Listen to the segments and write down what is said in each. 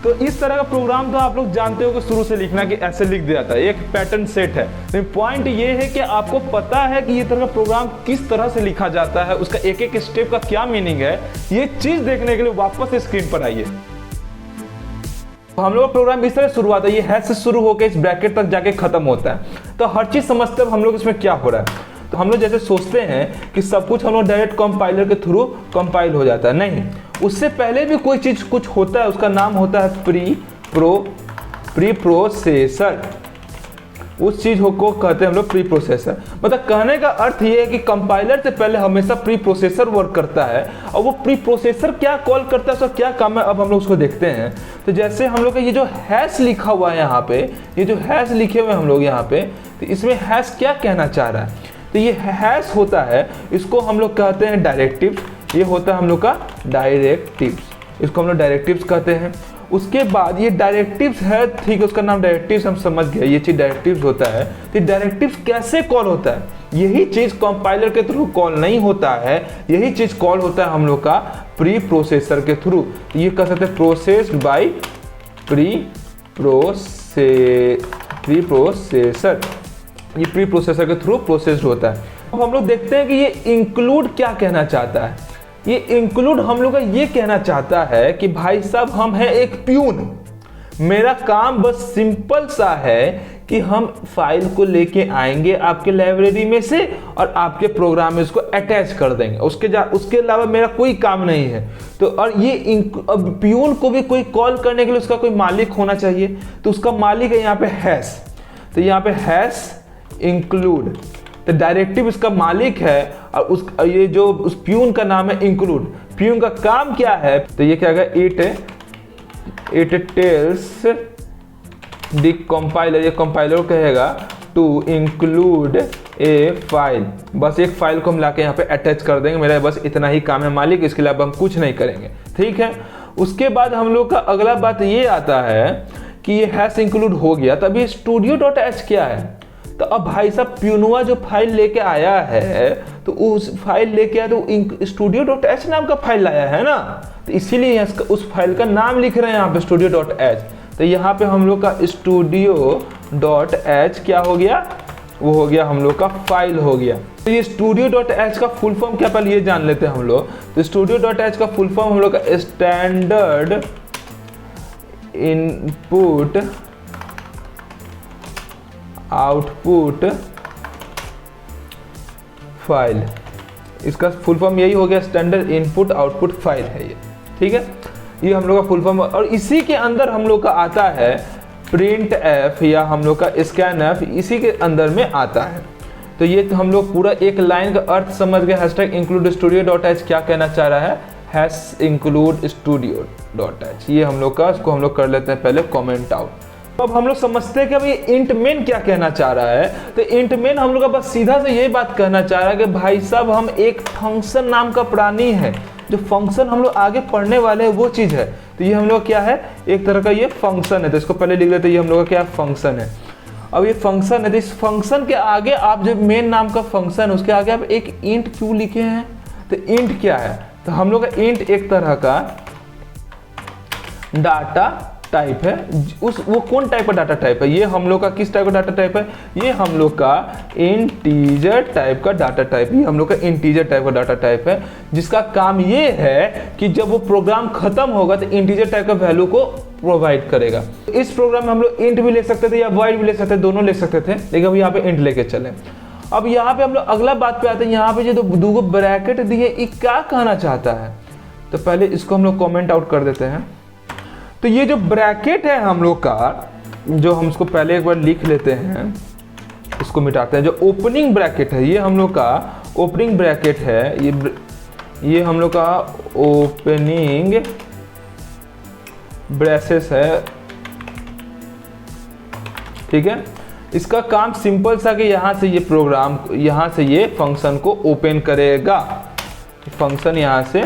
तो इस तरह का प्रोग्राम तो आप लोग जानते हो कि शुरू से लिखना कि ऐसे लिख दिया था, एक पैटर्न सेट है। लेकिन पॉइंट ये है कि आपको पता है कि ये तरह का प्रोग्राम किस तरह से लिखा जाता है, उसका एक एक स्टेप का क्या मीनिंग है। ये चीज देखने के लिए वापस स्क्रीन पर आइए। हम लोग का प्रोग्राम इस तरह शुरू होता है, ये हैश से शुरू होकर इस ब्रैकेट तक जाके खत्म होता है। तो हर चीज समझते हैं हम लोग इसमें क्या हो रहा है। तो हम लोग जैसे सोचते हैं कि सब कुछ हम लोग डायरेक्ट कंपाइलर के थ्रू कंपाइल हो जाता है, नहीं, उससे पहले भी कोई चीज कुछ होता है, उसका नाम होता है प्री प्रोसेसर। उस चीज को कहते हैं हम लोग प्री प्रोसेसर। मतलब कहने का अर्थ ये है कि कंपाइलर से पहले हमेशा प्री प्रोसेसर वर्क करता है, और वो प्री प्रोसेसर क्या कॉल करता है, उसका क्या काम है, अब हम लोग उसको देखते हैं। तो जैसे हम लोग का ये जो हैश लिखा हुआ है यहाँ पे, ये जो हैश लिखे हुए हैं हम लोग यहाँ पे, तो इसमें हैश क्या कहना चाह रहा है। तो ये हैश होता है, इसको हम लोग कहते हैं डायरेक्टिव्स। ये होता है हम लोग का डायरेक्टिव्स, इसको हम लोग डायरेक्टिव्स कहते हैं। उसके बाद ये डायरेक्टिव्स है, ठीक है, उसका नाम डायरेक्टिव्स हम समझ गए, ये चीज डायरेक्टिव्स होता है। तो डायरेक्टिव्स कैसे कॉल होता है, यही चीज कंपाइलर के थ्रू कॉल नहीं होता है, यही चीज कॉल होता है हम लोग का प्री प्रोसेसर के थ्रू। ये कह सकते हैं प्रोसेस्ड बाय प्री प्रोसेसर, ये प्री प्रोसेसर के थ्रू प्रोसेस्ड होता है। अब हम लोग देखते हैं कि ये इंक्लूड क्या कहना चाहता है। ये इंक्लूड हम लोग का ये कहना चाहता है कि भाई साहब हम हैं एक प्यून, मेरा काम बस सिंपल सा है कि हम फाइल को लेके आएंगे आपके लाइब्रेरी में से और आपके प्रोग्राम में इसको अटैच कर देंगे, उसके अलावा मेरा कोई काम नहीं है। तो और ये अब प्यून को भी कोई कॉल करने के लिए उसका कोई मालिक होना चाहिए, तो उसका मालिक है यहाँ पे हैश। तो यहाँ पे हैश इंक्लूड, तो डायरेक्टिव इसका मालिक है, और ये जो उस प्यून का नाम है इंक्लूड। प्यून का काम क्या है, तो ये क्या है, इट टेल्स द कंपाइलर, ये कंपाइलर कहेगा टू इंक्लूड ए फाइल। बस एक फाइल को हम लाके यहाँ पे अटैच कर देंगे, मेरा बस इतना ही काम है मालिक, इसके अलावा हम कुछ नहीं करेंगे, ठीक है। उसके बाद हम लोग का अगला बात ये आता है कि ये हैश इंक्लूड हो गया, तब ये studio.h क्या है। तो अब भाई साहब प्यूनुआ जो फाइल लेके आया है, तो उस फाइल लेके आया तो studio.h नाम का फाइल लाया है ना, तो इसीलिए उस फाइल का नाम लिख रहे हैं यहाँ पे studio.h। तो यहाँ पे हम लोग का studio.h क्या हो गया, वो हो गया हम लोग का फाइल हो गया। तो ये studio.h का फुल फॉर्म क्या, पहले ये जान लेते हैं हम लोग। तो studio.h का फुल फॉर्म हम लोग का स्टैंडर्ड इनपुट आउटपुट फाइल, इसका फुल फॉर्म यही हो गया, स्टैंडर्ड इनपुट आउटपुट फाइल है ये, ठीक है। ये हम लोग का फुल फॉर्म, और इसी के अंदर हम लोग का आता है प्रिंट एफ या हम लोग का स्कैन एफ, इसी के अंदर में आता है। तो ये तो हम लोग पूरा एक लाइन का अर्थ समझ गए। हैशटैग इंक्लूड studio.h क्या कहना चाह रहा है, हैश इंक्लूड studio.h, ये हम लोग का, इसको हम लोग कर लेते हैं पहले कमेंट आउट। अब हम लोग समझते हैं कि भाई इंट मेन क्या कहना चाह रहा है। तो इंट मेन हम लोग का बस सीधा से यही बात कहना चाह रहा है कि भाई साहब हम एक फंक्शन नाम का प्राणी है, जो फंक्शन हम लोग आगे पढ़ने वाले हैं वो चीज़ है। तो ये हम लोग क्या है, एक तरह का ये फंक्शन है, तो इसको पहले लिख लेते हैं, ये हम लोग का क्या फंक्शन है। अब ये फंक्शन है, तो इस फंक्शन के आगे आप जो मेन नाम का फंक्शन है उसके आगे आप एक इंट क्यों लिखे हैं। तो इंट क्या है, तो हम लोग का इंट एक तरह का डाटा टाइप है। वो कौन टाइप का डाटा टाइप है, ये हम लोग का किस टाइप का डाटा टाइप है, ये हम लोग का इंटीजर टाइप का डाटा टाइप, ये हम लोग का इंटीजर टाइप का डाटा टाइप है, जिसका काम ये है कि जब वो प्रोग्राम खत्म होगा तो इंटीजर टाइप का वैल्यू को प्रोवाइड करेगा। इस प्रोग्राम में हम लोग इंट भी ले सकते थे या वॉइड भी ले सकते थे, दोनों ले सकते थे, लेकिन अब यहाँ पे इंट लेके चले। अब यहाँ पे हम लोग अगला बात पे आते हैं, यहाँ पे जो दो ब्रैकेट दिए ये क्या कहना चाहता है। तो पहले इसको हम लोग कॉमेंट आउट कर देते हैं। तो ये जो ब्रैकेट है हम लोग का, जो हम इसको पहले एक बार लिख लेते हैं, इसको मिटाते हैं। जो ओपनिंग ब्रैकेट है ये हम लोग का ओपनिंग ब्रैकेट है, ये हम लोग का ओपनिंग ब्रेसेस है, ठीक है। इसका काम सिंपल सा कि यहाँ से ये प्रोग्राम, यहाँ से ये फंक्शन को ओपन करेगा, फंक्शन यहाँ से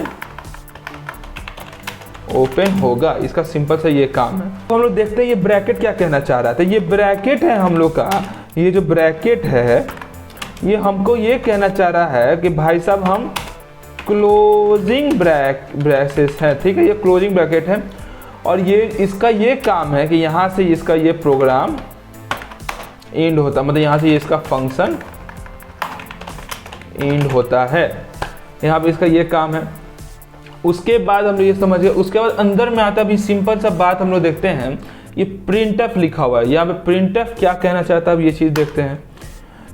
ओपन होगा, इसका सिंपल सा ये काम है। तो हम लोग देखते हैं ये ब्रैकेट क्या कहना चाह रहा है। तो ये ब्रैकेट है हम लोग का, ये जो ब्रैकेट है ये हमको ये कहना चाह रहा है कि भाई साहब हम क्लोजिंग ब्रेसेस है, ठीक है, ये क्लोजिंग ब्रैकेट है। और ये इसका ये काम है कि यहाँ से इसका ये प्रोग्राम एंड होता है, मतलब यहाँ से इसका फंक्शन एंड होता है, यहाँ पे इसका ये काम है। उसके बाद हम लोग ये समझ गए, उसके बाद अंदर में आता है, अभी सिंपल सा बात हम लोग देखते हैं, ये प्रिंटफ लिखा हुआ है, यहाँ पे प्रिंटफ क्या कहना चाहता है अब ये चीज़ देखते हैं।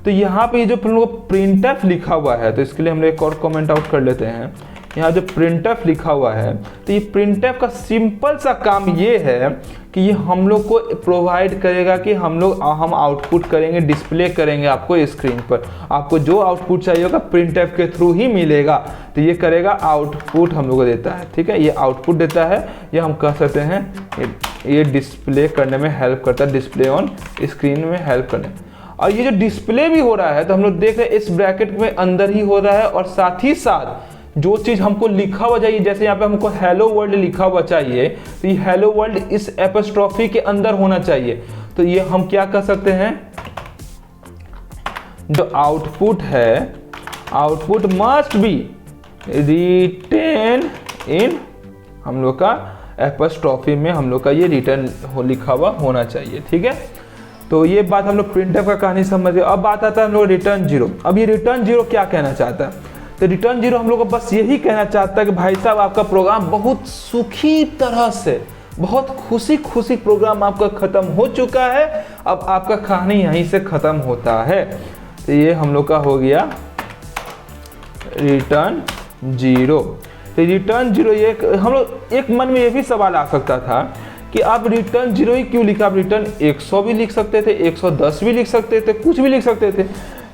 तो यहाँ पे ये जो हम लोग प्रिंटफ लिखा हुआ है, तो इसके लिए हम लोग एक और कमेंट आउट कर लेते हैं। यहाँ जो प्रिंटफ लिखा हुआ है, तो ये प्रिंटफ का सिंपल सा काम ये है कि ये हम लोग को प्रोवाइड करेगा कि हम आउटपुट करेंगे, डिस्प्ले करेंगे आपको स्क्रीन पर। आपको जो आउटपुट चाहिए होगा प्रिंटफ के थ्रू ही मिलेगा, तो ये करेगा आउटपुट हम लोग को देता है, ठीक है। ये आउटपुट देता है, ये हम कह सकते हैं ये डिस्प्ले करने में हेल्प करता है, डिस्प्ले ऑन स्क्रीन में हेल्प करने। और ये जो डिस्प्ले भी हो रहा है, तो हम लोग देख रहे हैं इस ब्रैकेट में अंदर ही हो रहा है, और साथ ही साथ जो चीज़ हमको लिखा हुआ चाहिए, जैसे यहाँ पे हमको हेलो वर्ल्ड लिखा हुआ चाहिए, तो ये हेलो वर्ल्ड इस एपोस्ट्रोफी के अंदर होना चाहिए। तो ये हम क्या कर सकते हैं, जो आउटपुट है, output must be written in, हम लोग का एपोस्ट्रोफी में हम लोग का ये रिटर्न लिखा हुआ होना चाहिए, ठीक है। तो ये बात हम लोग प्रिंटफ का कहानी समझ गए। अब बात आता है हम लोग रिटर्न जीरो। अब ये रिटर्न जीरो क्या कहना चाहता है, तो रिटर्न जीरो हम लोग को बस यही कहना चाहता है कि भाई साहब आपका प्रोग्राम बहुत सुखी तरह से, बहुत खुशी खुशी प्रोग्राम आपका ख़त्म हो चुका है, अब आपका कहानी यहीं से ख़त्म होता है। तो ये हम लोग का हो गया रिटर्न जीरो। तो रिटर्न जीरो, ये हम लोग एक मन में ये भी सवाल आ सकता था कि आप रिटर्न जीरो ही क्यों लिखा, आप रिटर्न 100 भी लिख सकते थे, 110 भी लिख सकते थे, कुछ भी लिख सकते थे।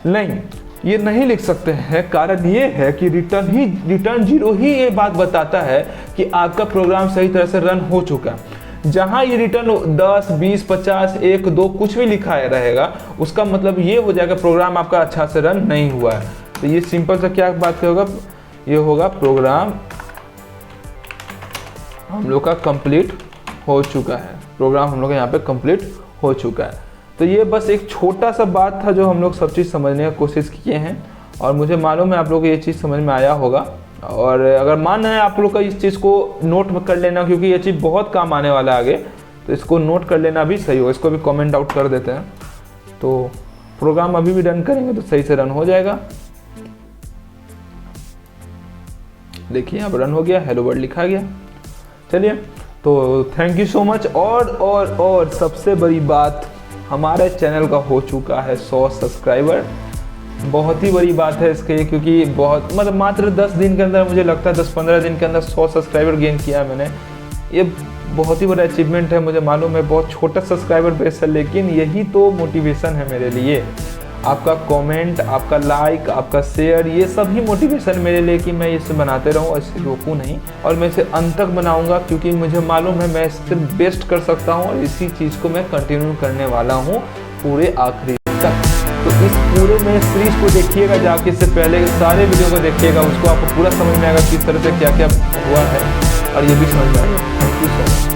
नहीं, ये नहीं लिख सकते हैं। कारण ये है कि रिटर्न जीरो ही ये बात बताता है कि आपका प्रोग्राम सही तरह से रन हो चुका है। जहाँ ये रिटर्न 10, 20, 50, 1, 2 कुछ भी लिखा रहेगा, उसका मतलब ये हो जाएगा प्रोग्राम आपका अच्छा से रन नहीं हुआ है। तो ये सिंपल सा क्या बात होगा, ये होगा प्रोग्राम हम लोग का कंप्लीट हो चुका है, प्रोग्राम हम लोग का यहाँ पे कंप्लीट हो चुका है। तो ये बस एक छोटा सा बात था जो हम लोग सब चीज़ समझने की कोशिश किए हैं, और मुझे मालूम है आप लोगों को ये चीज़ समझ में आया होगा। और अगर मान है आप लोग का इस चीज़ को नोट कर लेना, क्योंकि ये चीज़ बहुत काम आने वाला है आगे, तो इसको नोट कर लेना भी सही हो। इसको भी कमेंट आउट कर देते हैं, तो प्रोग्राम अभी भी रन करेंगे तो सही से रन हो जाएगा। देखिए यहाँ पर रन हो गया, हेलो वर्ल्ड लिखा गया। चलिए, तो थैंक यू सो मच। और सबसे बड़ी बात, हमारे चैनल का हो चुका है 100 सब्सक्राइबर। बहुत ही बड़ी बात है इसके, क्योंकि बहुत मतलब मात्र 10 दिन के अंदर, मुझे लगता है 10-15 दिन के अंदर 100 सब्सक्राइबर गेन किया मैंने। ये बहुत ही बड़ा अचीवमेंट है, मुझे मालूम है बहुत छोटा सब्सक्राइबर बेस है, लेकिन यही तो मोटिवेशन है मेरे लिए। आपका कमेंट, आपका लाइक, आपका शेयर, ये सब ही मोटिवेशन मेरे लिए कि मैं इसे बनाते रहूं, इसे रोकूं नहीं, और मैं इसे अंत तक बनाऊंगा, क्योंकि मुझे मालूम है मैं इससे बेस्ट कर सकता हूं, और इसी चीज़ को मैं कंटिन्यू करने वाला हूं पूरे आखिरी तक। तो इस पूरे में सीरीज को देखिएगा जाके, इससे पहले सारे वीडियो को देखिएगा, उसको आपको पूरा समझ में आएगा किस तरह से क्या क्या हुआ है, और ये भी समझ में आएगा। Thank you so much.